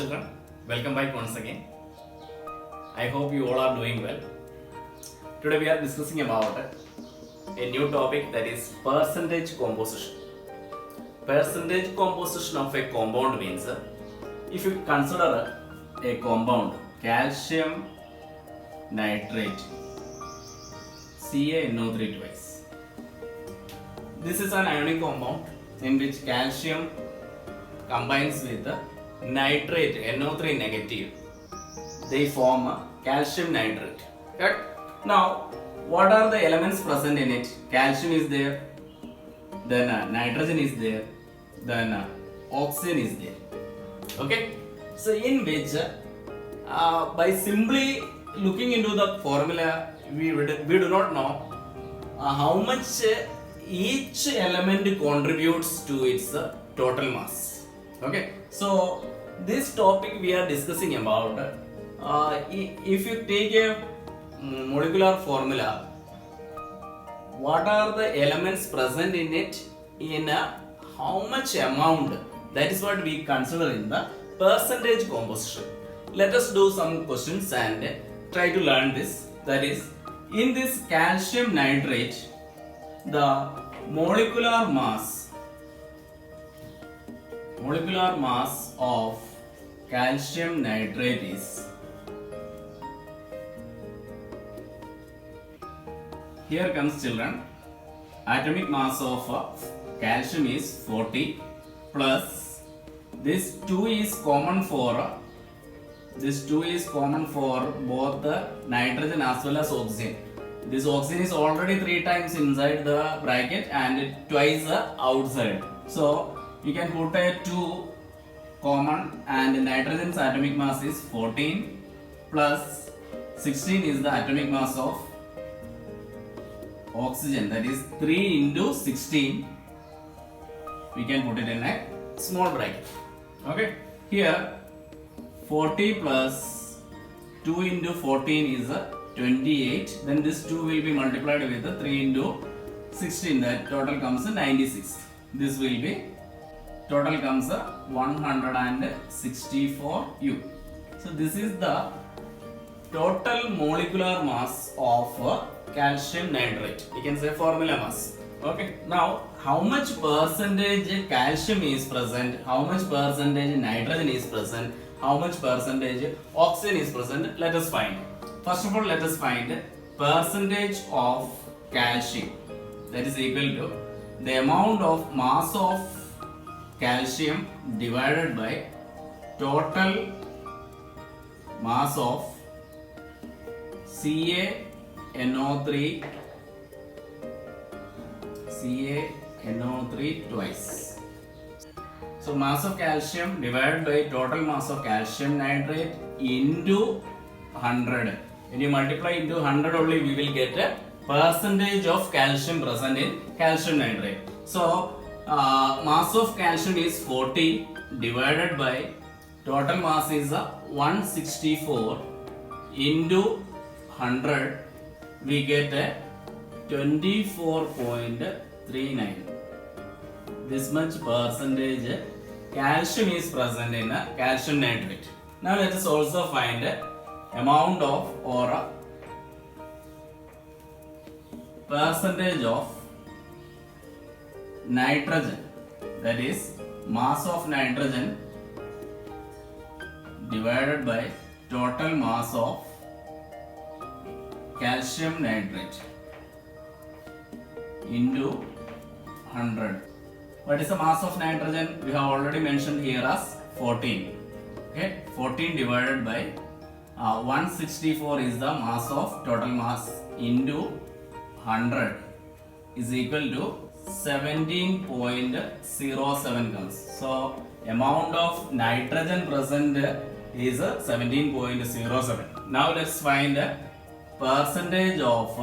children, welcome back once again. I hope you all are doing well. Today we are discussing about a new topic, that is percentage composition. Percentage composition of a compound means if you consider a compound calcium nitrate CaNO3 twice. This is an ionic compound in which calcium combines with the nitrate NO3 negative. They form a calcium nitrate. Right? Now, what are the elements present in it? Calcium is there, then nitrogen is there, then oxygen is there. Okay? So, in which by simply looking into the formula, we do not know how much each element contributes to its total mass. Okay, so this topic we are discussing about if you take a molecular formula, what are the elements present in it, in how much amount, that is what we consider in the percentage composition. Let us do some questions and try to learn this. That is, in this calcium nitrate, the molecular mass of calcium nitrate is, here comes children, atomic mass of calcium is 40 plus this 2 is common for both the nitrogen as well as oxygen. This oxygen is already 3 times inside the bracket and twice outside. So you can put a 2 common, and nitrogen's atomic mass is 14 plus 16 is the atomic mass of oxygen, that is 3 into 16. We can put it in a small bracket. Okay, here 40 plus 2 into 14 is 28. Then this 2 will be multiplied with 3 into 16. That total comes 96. This will be total comes 164 U. So this is the total molecular mass of calcium nitrate. You can say formula mass. Okay. Now, how much percentage calcium is present? How much percentage nitrogen is present? How much percentage oxygen is present? Let us find. First of all, let us find percentage of calcium. That is equal to the amount of mass of calcium divided by total mass of CaNO3 twice. So mass of calcium divided by total mass of calcium nitrate into 100. When you multiply into 100 only, we will get a percentage of calcium present in calcium nitrate. So mass of calcium is 40 divided by total mass is 164 into 100, we get a 24.39. This much percentage calcium is present in calcium nitrate. Now let us also find amount of or percentage of nitrogen, that is mass of nitrogen divided by total mass of calcium nitrate into 100. What is the mass of nitrogen? We have already mentioned here as 14. Okay, 14 divided by 164 is the mass of total mass into 100 is equal to 17.07 comes. So amount of nitrogen present is 17.07. Now let's find percentage of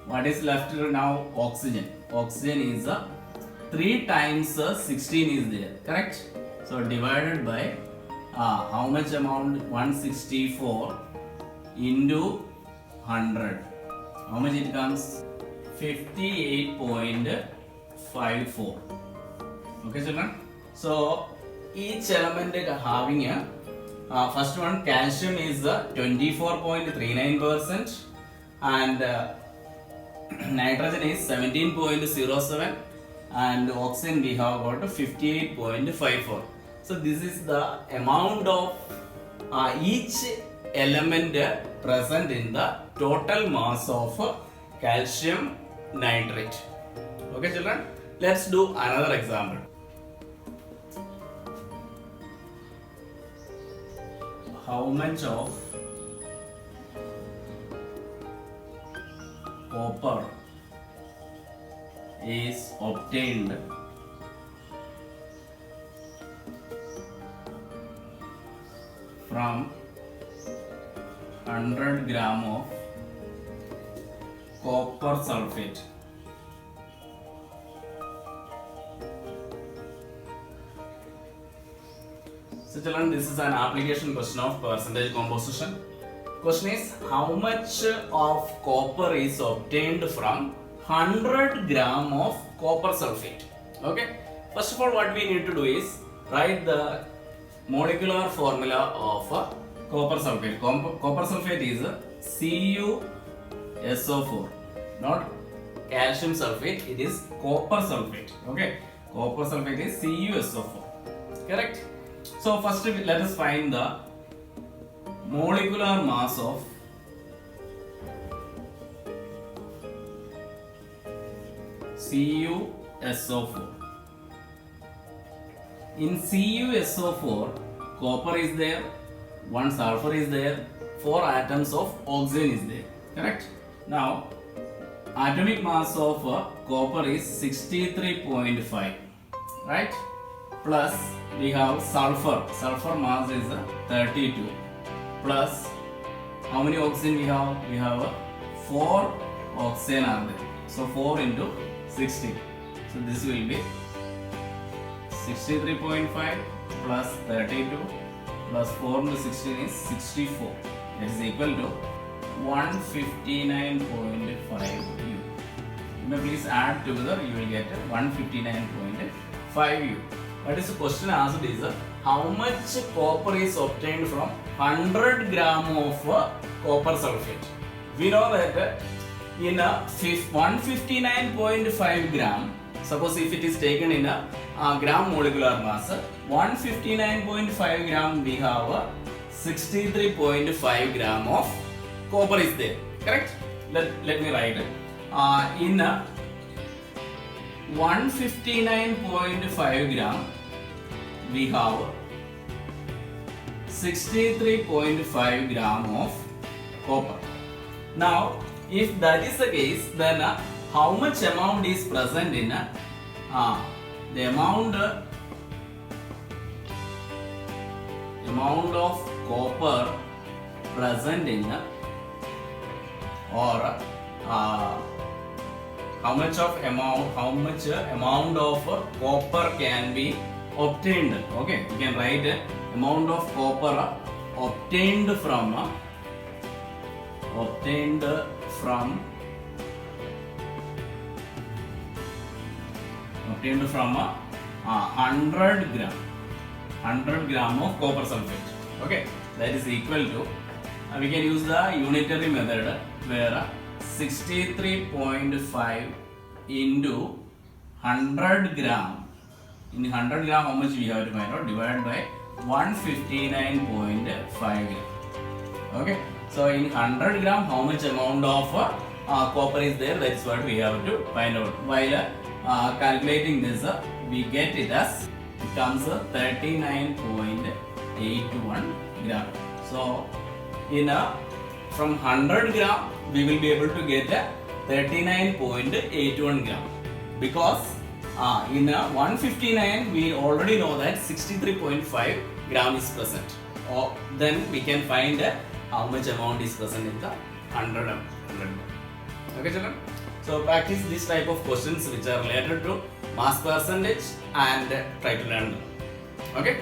what is left now, oxygen. Oxygen is 3 times 16 is there, correct? So divided by how much amount? 164 into 100. How much it comes? 58.54. Okay, children. So each element having a first one, calcium is 24.39% and nitrogen is 17.07 and oxygen we have got 58.54. So this is the amount of each element present in the total mass of calcium nitrate. Okay children, let's do another example. How much of copper is obtained from 100 gram of copper sulfate? So children, this is an application question of percentage composition. Question is, how much of copper is obtained from 100 gram of copper sulfate? Okay. First of all, what we need to do is write the molecular formula of copper sulfate. Copper sulfate is CuSO4, not calcium sulfate. It is copper sulfate. Okay. Copper sulfate is CuSO4. Correct. So first let us find the molecular mass of CuSO4. In CuSO4, copper is there, one sulfur is there, 4 atoms of oxygen is there. Correct? Now, atomic mass of copper is 63.5. Right? Plus we have sulfur. Sulfur mass is 32. Plus how many oxygen we have? We have 4 oxygen are there. So 4 into 60. So this will be 63.5 plus 32 plus 4 into 16 is 64. That is equal to 159.5 U. You may please add together, you will get 159.5 U. What is the question asked is how much copper is obtained from 100 gram of copper sulfate. We know that in a 159.5 gram, suppose if it is taken in a gram molecular mass, 159.5 gram we have 63.5 gram of copper is there. Correct? Let me write it. In 159.5 gram we have 63.5 gram of copper. Now if that is the case, then how much amount is present in the amount of copper present in or how much amount of copper can be obtained. Okay, you can write amount of copper obtained from 100 gram of copper sulfate. Okay, that is equal to we can use the unitary method where 63.5 into 100 gram. In 100 gram, how much we have to find out? Divided by 159.5 gram. Okay, so in 100 gram, how much amount of copper is there? That is what we have to find out. While calculating this, we get it as it comes 39.81 gram. So in from 100 gram, we will be able to get 39.81 gram because in 159 we already know that 63.5 gram is present. Or then we can find how much amount is present in the 100 gram. Okay, children. So practice this type of questions which are related to mass percentage and try to learn them. Okay.